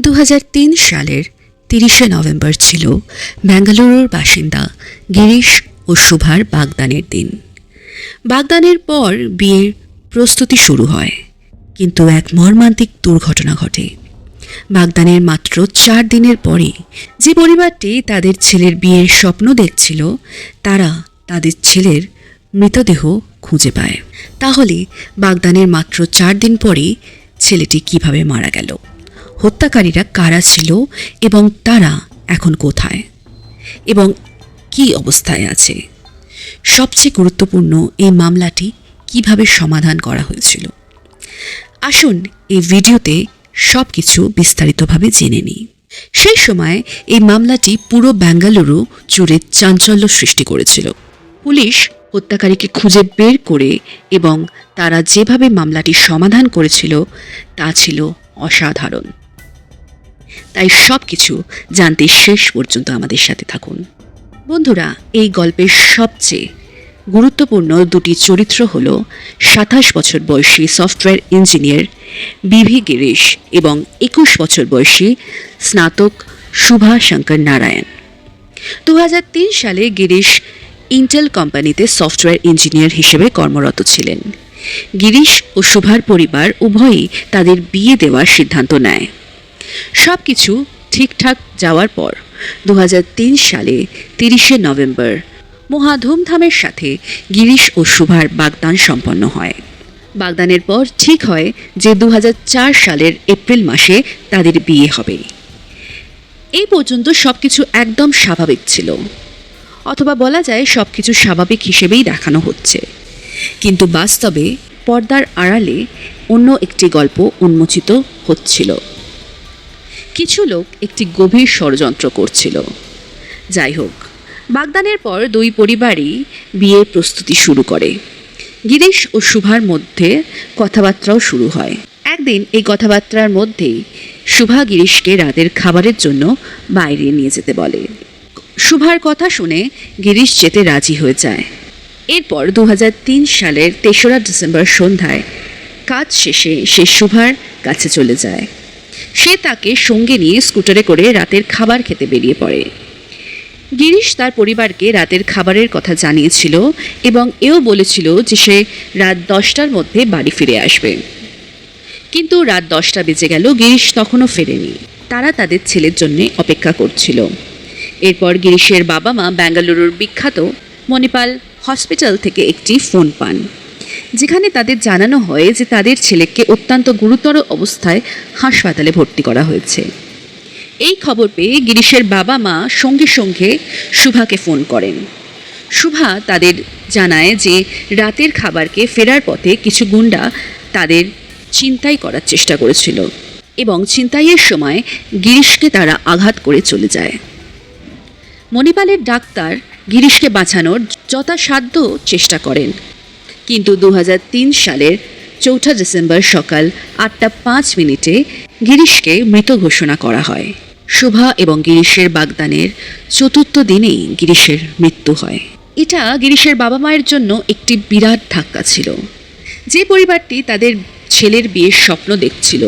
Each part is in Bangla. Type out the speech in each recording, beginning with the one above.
2003 সালের 30শে নভেম্বর ছিল বেঙ্গালুরুর বাসিন্দা গিরিশ ও শুভার বাগদানের দিন। বাগদানের পর বিয়ের প্রস্তুতি শুরু হয়, কিন্তু এক মর্মান্তিক দুর্ঘটনা ঘটে। বাগদানের মাত্র 4 দিনের পরে যে পরিবারটি তাদের ছেলের বিয়ের স্বপ্ন দেখছিল, তারা তাদের ছেলের মৃতদেহ খুঁজে পায়। তাহলে বাগদানের মাত্র 4 দিন পরে ছেলেটি কিভাবে মারা গেল? হত্যাকারীরা কারা ছিল এবং তারা এখন কোথায় এবং কি অবস্থায় আছে? সবচেয়ে গুরুত্বপূর্ণ, এই মামলাটি কিভাবে সমাধান করা হয়েছিল? আসুন এই ভিডিওতে সব কিছু বিস্তারিতভাবে জেনে নিই। সেই সময় এই মামলাটি পুরো বেঙ্গালুরু জুড়ে চাঞ্চল্য সৃষ্টি করেছিল। পুলিশ হত্যাকারীকে খুঁজে বের করে এবং তারা যেভাবে মামলাটি সমাধান করেছিল তা ছিল অসাধারণ। তাই সব কিছু জানতে শেষ পর্যন্ত আমাদের সাথে থাকুন। বন্ধুরা, এই গল্পের সবচেয়ে গুরুত্বপূর্ণ দুটি চরিত্র হল 27 বছর বয়সী সফটওয়্যার ইঞ্জিনিয়ার বিভি গিরিশ এবং 21 বছর বয়সী স্নাতক শুভা শঙ্কর নারায়ণ। 2003 সালে গিরিশ ইন্টেল কোম্পানিতে সফটওয়্যার ইঞ্জিনিয়ার হিসেবে কর্মরত ছিলেন। গিরিশ ও শুভার পরিবার উভয়ই তাদের বিয়ে দেওয়ার সিদ্ধান্ত নেয়। সব কিছু ঠিকঠাক যাওয়ার পর 2003 সালে 30শে নভেম্বর মহা ধুমধামের সাথে গিরিশ ও শুভার বাগদান সম্পন্ন হয়। বাগদানের পর ঠিক হয় যে 2004 সালের এপ্রিল মাসে তাদের বিয়ে হবে। এই পর্যন্ত সবকিছু একদম স্বাভাবিক ছিল, অথবা বলা যায় সবকিছু স্বাভাবিক হিসেবেই দেখানো হচ্ছে। কিন্তু বাস্তবে পর্দার আড়ালে অন্য একটি গল্প উন্মোচিত হচ্ছিল। কিছু লোক একটি গভীর ষড়যন্ত্র করছিল। যাই হোক, বাগদানের পর দুই পরিবারই বিয়ের প্রস্তুতি শুরু করে। গিরিশ ও শুভার মধ্যে কথাবার্তাও শুরু হয়। একদিন এই কথাবার্তার মধ্যেই শুভা গিরিশকে রাতের খাবারের জন্য বাইরে নিয়ে যেতে বলে। শুভার কথা শুনে গিরিশ যেতে রাজি হয়ে যায়। এরপর 2003 সালের 3রা ডিসেম্বর সন্ধ্যায় কাজ শেষে সে শুভার কাছে চলে যায়। সে তাকে সঙ্গে নিয়ে স্কুটারে করে রাতের খাবার খেতে বেরিয়ে পড়ে। গিরিশ তার পরিবারকে রাতের খাবারের কথা জানিয়েছিল এবং এও বলেছিল যে সে রাত 10টার মধ্যে বাড়ি ফিরে আসবে। কিন্তু রাত 10টা বেজে গেল, গিরিশ তখনও ফেরেনি। তারা তাদের ছেলের জন্য অপেক্ষা করছিল। এরপর গিরিশের বাবা মা বেঙ্গালুরুর বিখ্যাত মণিপাল হসপিটাল থেকে একটি ফোন পান, যেখানে তাদের জানানো হয় যে তাদের ছেলেকে অত্যন্ত গুরুতর অবস্থায় হাসপাতালে ভর্তি করা হয়েছে। এই খবর পেয়ে গিরিশের বাবা মা সঙ্গে সঙ্গে শুভাকে ফোন করেন। শুভা তাদের জানায় যে রাতের খাবারকে ফেরার পথে কিছু গুন্ডা তাদের ছিনতাই করার চেষ্টা করেছিল এবং ছিনতাইয়ের সময় গিরিশকে তারা আঘাত করে চলে যায়। মণিপালের ডাক্তার গিরিশকে বাঁচানোর যথাসাধ্য চেষ্টা করেন, কিন্তু 2003 সালের 4 ডিসেম্বর সকাল 8টা 5 মিনিটে গিরিশকে মৃত ঘোষণা করা হয়। শুভা এবং গিরিশের বাগদানের 4র্থ দিনেই গিরিশের মৃত্যু হয়। এটা গিরিশের বাবা মায়ের জন্য একটি বিরাট ধাক্কা ছিল। যে পরিবারটি তাদের ছেলের বিয়ের স্বপ্ন দেখছিল,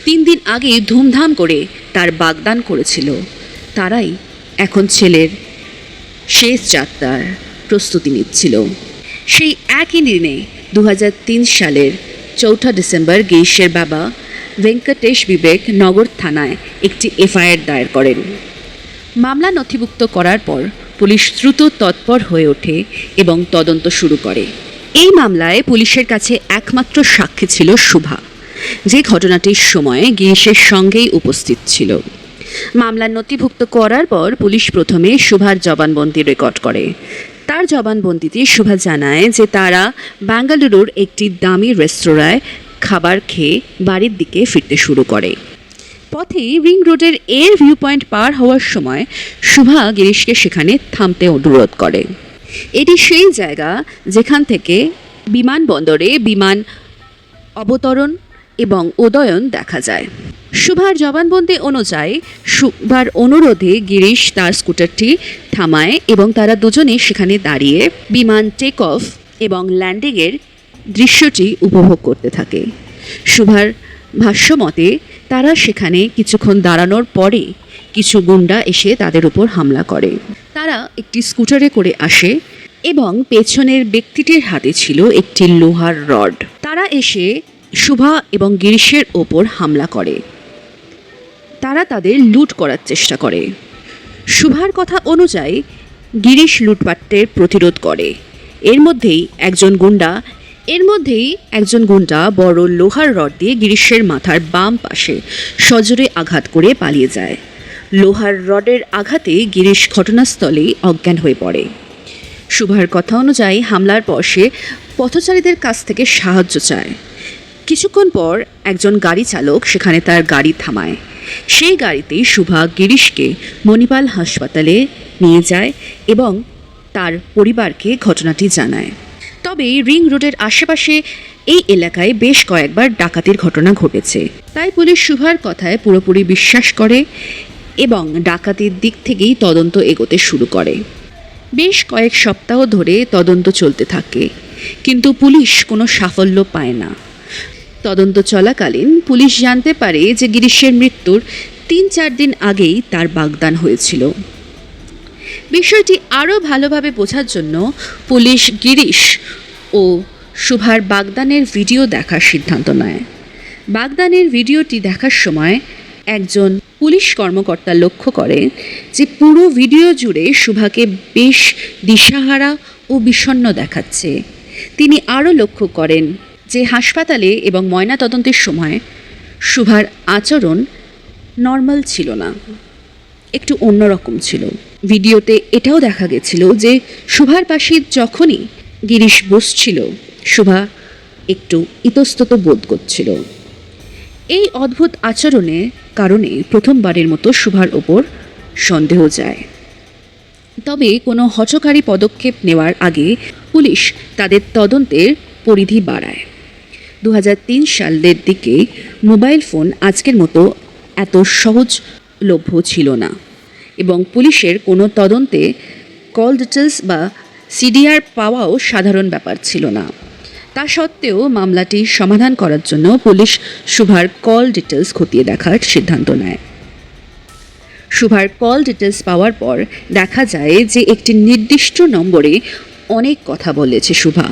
3 দিন আগে ধুমধাম করে তার বাগদান করেছিল, তারাই এখন ছেলের শেষ যাত্রার প্রস্তুতি নিচ্ছিল। সেই একই দিনে 2003 সালের 4 ডিসেম্বর গিরিশের বাবা ভেঙ্কটেশ বিবেক নগর থানায় একটি এফআইআর দায়ের করেন। মামলা নথিভুক্ত করার পর পুলিশ দ্রুত তৎপর হয়ে ওঠে এবং তদন্ত শুরু করে। এই মামলায় পুলিশের কাছে একমাত্র সাক্ষী ছিল শুভা, যে ঘটনাটির সময় গিরিশের সঙ্গেই উপস্থিত ছিল। মামলা নথিভুক্ত করার পর পুলিশ প্রথমে শুভার জবানবন্দি রেকর্ড করে। তার জবানবন্দিতে শুভা জানায় যে তারা বেঙ্গালুরুর একটি দামি রেস্তোরাঁয় খাবার খেয়ে বাড়ির দিকে ফিরতে শুরু করে। পথে রিং রোডের এয়ার ভিউ পয়েন্ট পার হওয়ার সময় শুভা গিরিশকে সেখানে থামতে অনুরোধ করে। এটি সেই জায়গা যেখান থেকে বিমানবন্দরে বিমান অবতরণ এবং উদয়ন দেখা যায়। শুভার জবানবন্দি অনুযায়ী শুভার অনুরোধে গিরিশ তার স্কুটারটি থামায় এবং তারা দুজনে সেখানে দাঁড়িয়ে বিমান টেক অফ এবং ল্যান্ডিংয়ের দৃশ্যটি উপভোগ করতে থাকে। শুভার ভাষ্যমতে তারা সেখানে কিছুক্ষণ দাঁড়ানোর পরে কিছু গুন্ডা এসে তাদের উপর হামলা করে। তারা একটি স্কুটারে করে আসে এবং পেছনের ব্যক্তিটির হাতে ছিল একটি লোহার রড। তারা এসে শুভা এবং গিরিশের ওপর হামলা করে। তারা তাদের লুট করার চেষ্টা করে। শুভার কথা অনুযায়ী গিরিশ লুটপাটের প্রতিরোধ করে। এর মধ্যেই একজন গুন্ডা বড় লোহার রড দিয়ে গিরিশের মাথার বাম পাশে সজোরে আঘাত করে পালিয়ে যায়। লোহার রডের আঘাতে গিরিশ ঘটনাস্থলেই অজ্ঞান হয়ে পড়ে। শুভার কথা অনুযায়ী হামলার পর সে পথচারীদের কাছ থেকে সাহায্য চায়। কিছুক্ষণ পর একজন গাড়ি চালক সেখানে তার গাড়ি থামায়। সেই গাড়িতেই শুভা গিরিশকে মণিপাল হাসপাতালে নিয়ে যায় এবং তার পরিবারকে ঘটনাটি জানায়। তবে রিং রোডের আশেপাশে এই এলাকায় বেশ কয়েকবার ডাকাতির ঘটনা ঘটেছে, তাই পুলিশ শুভার কথায় পুরোপুরি বিশ্বাস করে এবং ডাকাতির দিক থেকেই তদন্ত এগোতে শুরু করে। বেশ কয়েক সপ্তাহ ধরে তদন্ত চলতে থাকে, কিন্তু পুলিশ কোনো সাফল্য পায় না। তদন্ত চলাকালীন পুলিশ জানতে পারে যে গিরিশের মৃত্যুর 3-4 দিন আগেই তার বাগদান হয়েছিল। বিষয়টি আরও ভালোভাবে বোঝার জন্য পুলিশ গিরিশ ও শুভার বাগদানের ভিডিও দেখার সিদ্ধান্ত নেয়। বাগদানের ভিডিওটি দেখার সময় একজন পুলিশ কর্মকর্তা লক্ষ্য করেন যে পুরো ভিডিও জুড়ে শুভাকে বেশ দিশাহারা ও বিষণ্ণ দেখাচ্ছে। তিনি আরও লক্ষ্য করেন যে হাসপাতালে এবং ময়নাতদন্তের সময় শুভার আচরণ নর্মাল ছিল না, একটু অন্যরকম ছিল। ভিডিওতে এটাও দেখা গেছিল যে শুভার পাশে যখনই গিরিশ বসছিল, শুভা একটু ইতস্তত বোধ করছিল। এই অদ্ভুত আচরণের কারণে প্রথমবারের মতো শুভার ওপর সন্দেহ যায়। তবে কোনো হঠকারী পদক্ষেপ নেওয়ার আগে পুলিশ তাদের তদন্তের পরিধি বাড়ায়। 2003 সালের দিকে মোবাইল ফোন আজকের মতো এত সহজলভ্য ছিল না এবং পুলিশের কোনো তদন্তে কল ডিটেলস বা সিডিআর পাওয়াও সাধারণ ব্যাপার ছিল না। তা সত্ত্বেও মামলাটি সমাধান করার জন্য পুলিশ শুভার কল ডিটেলস খতিয়ে দেখার সিদ্ধান্ত নেয়। শুভার কল ডিটেলস পাওয়ার পর দেখা যায় যে একটি নির্দিষ্ট নম্বরে অনেক কথা বলেছে শুভা।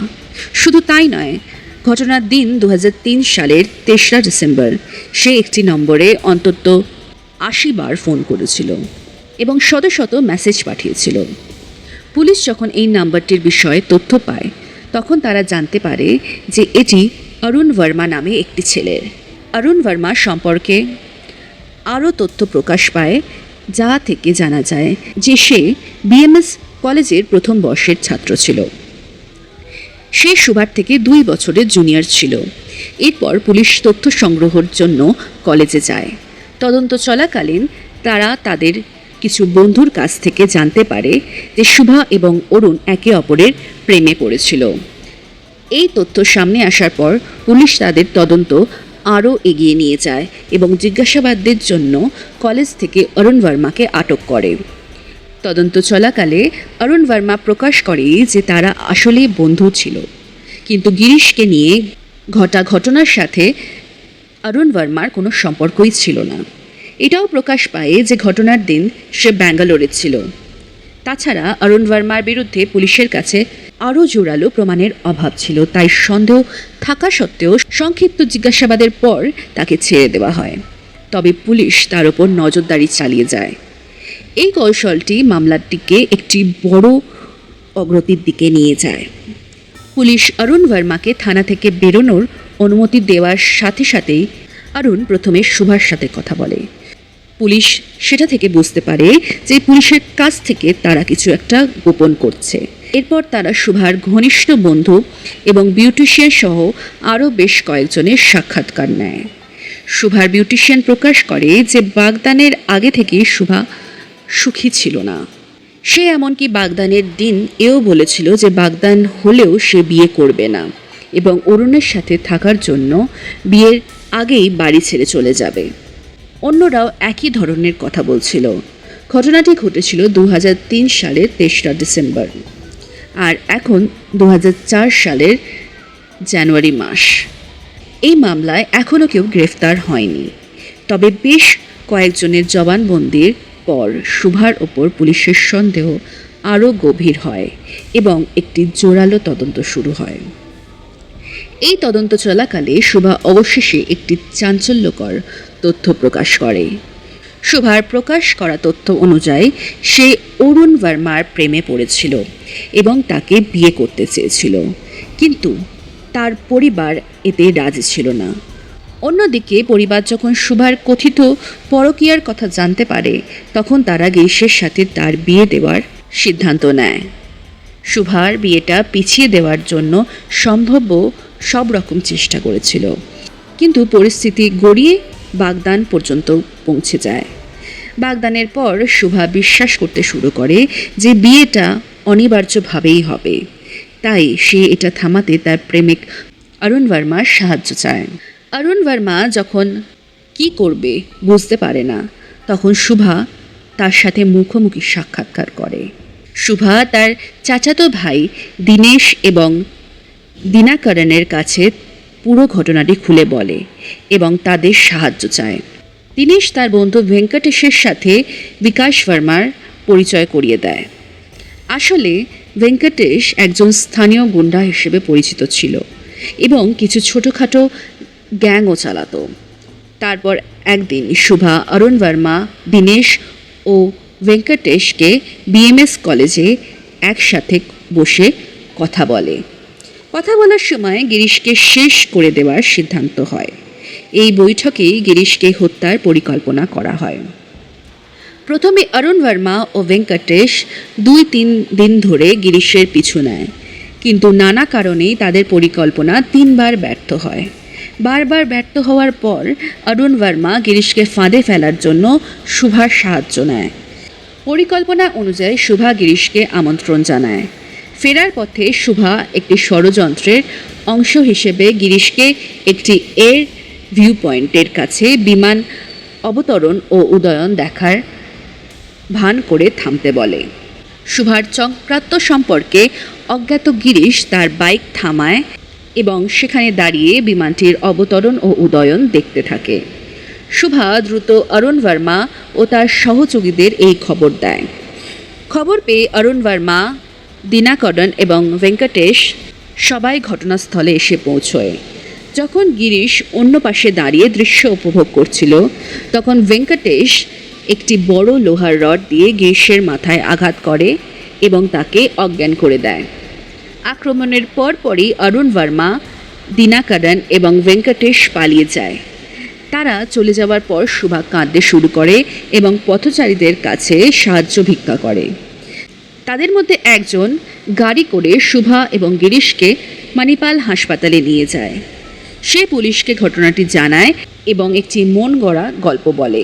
শুধু তাই নয়, ঘটনার দিন 2003 সালের 3রা ডিসেম্বর সে একটি নম্বরে অন্তত 80 বার ফোন করেছিল এবং শত শত মেসেজ পাঠিয়েছিল। পুলিশ যখন এই নাম্বারটির বিষয়ে তথ্য পায় তখন তারা জানতে পারে যে এটি অরুণ ভার্মা নামে একটি ছেলের। অরুণ ভার্মা সম্পর্কে আরও তথ্য প্রকাশ পায়, যা থেকে জানা যায় যে সে বিএমএস কলেজের প্রথম বর্ষের ছাত্র ছিল। সে শুভার থেকে 2 বছরের জুনিয়র ছিল। এরপর পুলিশ তথ্য সংগ্রহের জন্য কলেজে যায়। তদন্ত চলাকালীন তারা তাদের কিছু বন্ধুর কাছ থেকে জানতে পারে যে শুভা এবং অরুণ একে অপরের প্রেমে পড়েছিল। এই তথ্য সামনে আসার পর পুলিশ তাদের তদন্ত আরও এগিয়ে নিয়ে যায় এবং জিজ্ঞাসাবাদের জন্য কলেজ থেকে অরুণ ভার্মাকে আটক করে। তদন্ত চলাকালে অরুণ ভার্মা প্রকাশ করে যে তারা আসলে বন্ধু ছিল, কিন্তু গিরিশকে নিয়ে ঘটনার সাথে অরুণ ভার্মার কোনো সম্পর্কই ছিল না। এটাও প্রকাশ পায় যে ঘটনার দিন সে ব্যাঙ্গালোরে ছিল। তাছাড়া অরুণ ভার্মার বিরুদ্ধে পুলিশের কাছে আরও জোরালো প্রমাণের অভাব ছিল, তাই সন্দেহ থাকা সত্ত্বেও সংক্ষিপ্ত জিজ্ঞাসাবাদের পর তাকে ছেড়ে দেওয়া হয়। তবে পুলিশ তার ওপর নজরদারি চালিয়ে যায়। এই কৌশলটি মামলাটিকে একটি বড় অগ্রতির দিকে নিয়ে যায়। পুলিশ অরুণ ভার্মাকে থানা থেকে বেরোনোর অনুমতি দেওয়ার সাথে সাথেই অরুণ প্রথমে শুভার সাথে কথা বলে। পুলিশ সেটা থেকে বুঝতে পারে যে পুলিশের কাছ থেকে তারা কিছু একটা গোপন করছে। এরপর তারা শুভার ঘনিষ্ঠ বন্ধু এবং বিউটিশিয়ান সহ আরও বেশ কয়েকজনের সাক্ষাৎকার নেয়। শুভার বিউটিশিয়ান প্রকাশ করে যে বাগদানের আগে থেকেই শুভা সুখী ছিল না। সে এমনকি বাগদানের দিন এও বলেছিল যে বাগদান হলেও সে বিয়ে করবে না এবং অরুণের সাথে থাকার জন্য বিয়ের আগেই বাড়ি ছেড়ে চলে যাবে। অন্যরাও একই ধরনের কথা বলছিল। ঘটনাটি ঘটেছিল 2003 সালের 3রা ডিসেম্বর, আর এখন 2004 সালের জানুয়ারি মাস। এই মামলায় এখনও কেউ গ্রেফতার হয়নি। তবে বেশ কয়েকজনের জবানবন্দির পর শুভার ওপর পুলিশের সন্দেহ আরও গভীর হয় এবং একটি জোরালো তদন্ত শুরু হয়। এই তদন্ত চলাকালে শুভা অবশেষে একটি চাঞ্চল্যকর তথ্য প্রকাশ করে। শুভার প্রকাশ করা তথ্য অনুযায়ী সে অরুণ ভার্মার প্রেমে পড়েছিল এবং তাকে বিয়ে করতে চেয়েছিল, কিন্তু তার পরিবার এতে রাজি ছিল না। অন্যদিকে পরিবার যখন শুভার কথিত পরকীয়ার কথা জানতে পারে, তখন তারা গিরিশের সাথে তার বিয়ে দেওয়ার সিদ্ধান্ত নেয়। শুভার বিয়েটা পিছিয়ে দেওয়ার জন্য সম্ভাব্য সব রকম চেষ্টা করেছিল, কিন্তু পরিস্থিতি গড়িয়ে বাগদান পর্যন্ত পৌঁছে যায়। বাগদানের পর শুভা বিশ্বাস করতে শুরু করে যে বিয়েটা অনিবার্যভাবেই হবে, তাই সে এটা থামাতে তার প্রেমিক অরুণ ভার্মার সাহায্য চায়। অরুণ ভার্মা যখন কি করবে বুঝতে পারে না, তখন শুভা তার সাথে মুখোমুখি সাক্ষাৎকার করে। শুভা তার চাচাতো ভাই দীনেশ এবং দিনাকরণের কাছে পুরো ঘটনাটি খুলে বলে এবং তাদের সাহায্য চায়। দীনেশ তার বন্ধু ভেঙ্কটেশের সাথে বিকাশ ভার্মার পরিচয় করিয়ে দেয়। আসলে ভেঙ্কটেশ একজন স্থানীয় গুন্ডা হিসেবে পরিচিত ছিল এবং কিছু ছোটোখাটো গ্যাংও চালাতো। তারপর একদিন শুভা অরুণ ভার্মা, দীনেশ ও ভেঙ্কটেশকে বিএমএস কলেজে একসাথে বসে কথা বলার সময় গিরিশকে শেষ করে দেওয়ার সিদ্ধান্ত হয়। এই বৈঠকেই গিরিশকে হত্যার পরিকল্পনা করা হয়। প্রথমে অরুণ ভার্মা ও ভেঙ্কটেশ 2-3 দিন ধরে গিরিশের পিছু নেয়, কিন্তু নানা কারণেই তাদের পরিকল্পনা 3 বার ব্যর্থ হয়। বারবার ব্যর্থ হওয়ার পর অরুণ ভার্মা গিরিশকে ফাঁদে ফেলার জন্য শুভার সাহায্য নেয়। পরিকল্পনা অনুযায়ী শুভা গিরিশকে আমন্ত্রণ জানায়। ফেরার পথে শুভা একটি ষড়যন্ত্রের অংশ হিসেবে গিরিশকে একটি এয়ার ভিউ পয়েন্টের কাছে বিমান অবতরণ ও উদয়ন দেখার ভান করে থামতে বলে। শুভার চক্রান্ত সম্পর্কে অজ্ঞাত গিরিশ তার বাইক থামায় এবং সেখানে দাঁড়িয়ে বিমানটির অবতরণ ও উদয়ন দেখতে থাকে। শুভা দ্রুত অরুণ ভার্মা ও তার সহযোগীদের এই খবর দেয়। খবর পেয়ে অরুণ ভার্মা, দিনাকরণ এবং ভেঙ্কটেশ সবাই ঘটনাস্থলে এসে পৌঁছয়। যখন গিরিশ অন্য পাশে দাঁড়িয়ে দৃশ্য উপভোগ করছিল, তখন ভেঙ্কটেশ একটি বড় লোহার রড দিয়ে গিরিশের মাথায় আঘাত করে এবং তাকে অজ্ঞান করে দেয়। আক্রমণের পরপরই অরুণ ভার্মা, দিনাকরণ এবং ভেঙ্কটেশ পালিয়ে যায়। তারা চলে যাওয়ার পর শুভা কাঁদতে শুরু করে এবং পথচারীদের কাছে সাহায্য ভিক্ষা করে। তাদের মধ্যে একজন গাড়ি করে শুভা এবং গিরিশকে মানিপাল হাসপাতালে নিয়ে যায়। সে পুলিশকে ঘটনাটি জানায় এবং একটি মন গড়া গল্প বলে।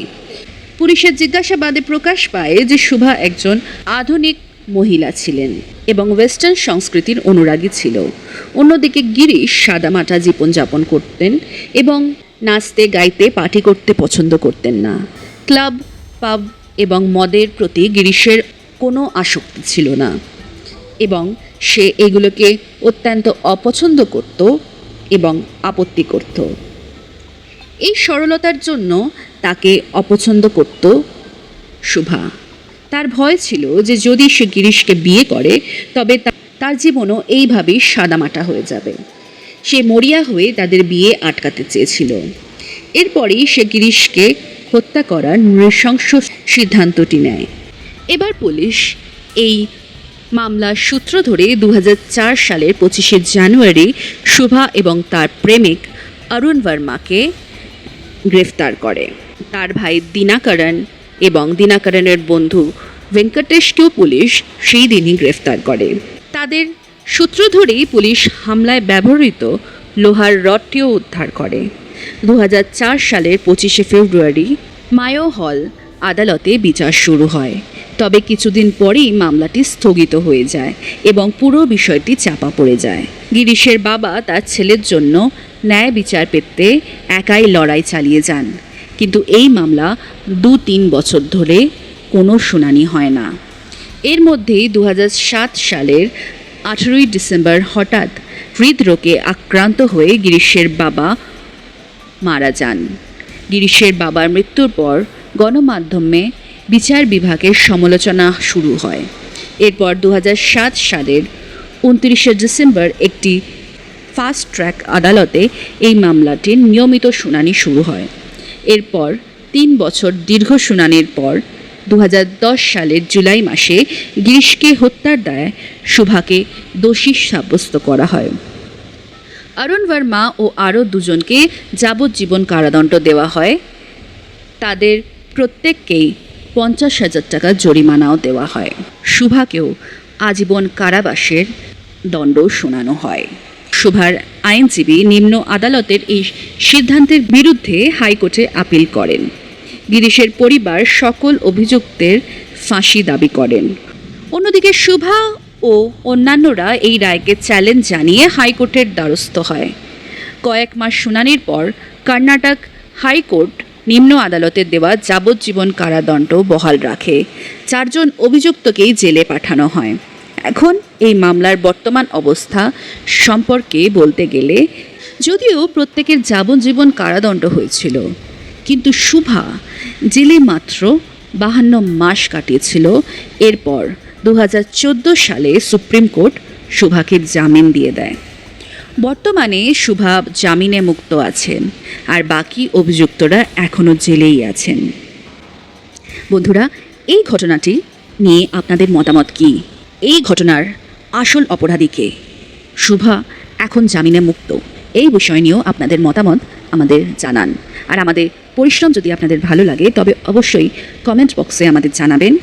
পুলিশের জিজ্ঞাসাবাদে প্রকাশ পায় যে শুভা একজন আধুনিক মহিলা ছিলেন এবং ওয়েস্টার্ন সংস্কৃতির অনুরাগী ছিল। অন্যদিকে গিরিশ সাদামাটা জীবনযাপন করতেন এবং নাচতে, গাইতে, পার্টি করতে পছন্দ করতেন না। ক্লাব, পাব এবং মদের প্রতি গিরিশের কোনো আসক্তি ছিল না এবং সে এগুলোকে অত্যন্ত অপছন্দ করত এবং আপত্তি করত। এই সরলতার জন্য তাকে অপছন্দ করত শুভা। তার ভয় ছিল যে যদি সে গিরিশকে বিয়ে করে তবে তার জীবনও এইভাবেই সাদামাটা হয়ে যাবে। সে মরিয়া হয়ে তাদের বিয়ে আটকাতে চেয়েছিল। এরপরেই সে গিরিশকে হত্যা করার নৃশংস সিদ্ধান্তটি নেয়। এবার পুলিশ এই মামলার সূত্র ধরে 2004 সালের 25শে জানুয়ারি শুভা এবং তার প্রেমিক অরুণ ভার্মাকে গ্রেফতার করে। তার ভাই দিনাকরণ এবং দিনাকরণের বন্ধু ভেঙ্কটেশকেও পুলিশ সেই দিনই গ্রেফতার করে। তাদের সূত্র ধরেই পুলিশ হামলায় ব্যবহৃত লোহার রডটিও উদ্ধার করে। 2004 সালের 25শে ফেব্রুয়ারি মায়ো হল আদালতে বিচার শুরু হয়। তবে কিছুদিন পরেই মামলাটি স্থগিত হয়ে যায় এবং পুরো বিষয়টি চাপা পড়ে যায়। গিরিশের বাবা তার ছেলের জন্য ন্যায় বিচার পেতে একাই লড়াই চালিয়ে যান, কিন্তু এই মামলা 2-3 বছর ধরে কোনো শুনানি হয় না। এর মধ্যেই 2007 সালের 18ই ডিসেম্বর হঠাৎ হৃদরোগে আক্রান্ত হয়ে গিরিশের বাবা মারা যান। গিরিশের বাবার মৃত্যুর পর গণমাধ্যমে বিচার বিভাগের সমালোচনা শুরু হয়। এরপর 2007 সালের 29শে ডিসেম্বর একটি ফাস্ট ট্র্যাক আদালতে এই মামলাটির নিয়মিত শুনানি শুরু হয়। এরপর 3 বছর দীর্ঘ শুনানির পর 2010 সালের জুলাই মাসে গিরিশকে হত্যার দায়ে শুভাকে দোষী সাব্যস্ত করা হয়। অরুণ ভার্মা ও আরও দুজনকে যাবজ্জীবন কারাদণ্ড দেওয়া হয়। তাদের প্রত্যেককেই 50,000 টাকা জরিমানাও দেওয়া হয়। শুভাকেও আজীবন কারাবাসের দণ্ড শোনানো হয়। শুভার আইনজীবী নিম্ন আদালতের এই সিদ্ধান্তের বিরুদ্ধে হাইকোর্টে আপিল করেন। গিরিশের পরিবার সকল অভিযুক্তের ফাঁসি দাবি করেন। অন্যদিকে শুভা ও অন্যান্যরা এই রায়কে চ্যালেঞ্জ জানিয়ে হাইকোর্টের দ্বারস্থ হয়। কয়েক মাস শুনানির পর কর্ণাটক হাইকোর্ট নিম্ন আদালতের দেওয়া যাবজ্জীবন কারাদণ্ড বহাল রাখে। 4 জন অভিযুক্তকেই জেলে পাঠানো হয়। এখন এই মামলার বর্তমান অবস্থা সম্পর্কে বলতে গেলে, যদিও প্রত্যেকের যাবজ্জীবন কারাদণ্ড হয়েছিল, কিন্তু শুভা জেলে মাত্র 52 মাস কাটিয়েছিল। এরপর 2014 সালে সুপ্রিম কোর্ট শুভাকে জামিন দিয়ে দেয়। বর্তমানে শুভা জামিনে মুক্ত আছেন, আর বাকি অভিযুক্তরা এখনও জেলেই আছেন। বন্ধুরা, এই ঘটনাটি নিয়ে আপনাদের মতামত কী? এই ঘটনার আসল অপরাধী কে? শুভা এখন জামিনে মুক্ত, এই বিষয় নিয়েও আপনাদের মতামত আমাদের জানান। আর আমাদের পরিশ্রম যদি আপনাদের ভালো লাগে তবে অবশ্যই কমেন্ট বক্সে আমাদের জানাবেন।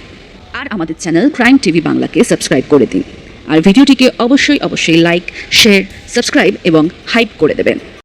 আর আমাদের চ্যানেল ক্রাইম টিভি বাংলাকে সাবস্ক্রাইব করে দিন। আর ভিডিওটিকে অবশ্যই লাইক, শেয়ার, সাবস্ক্রাইব এবং হাইপ করে দেবেন।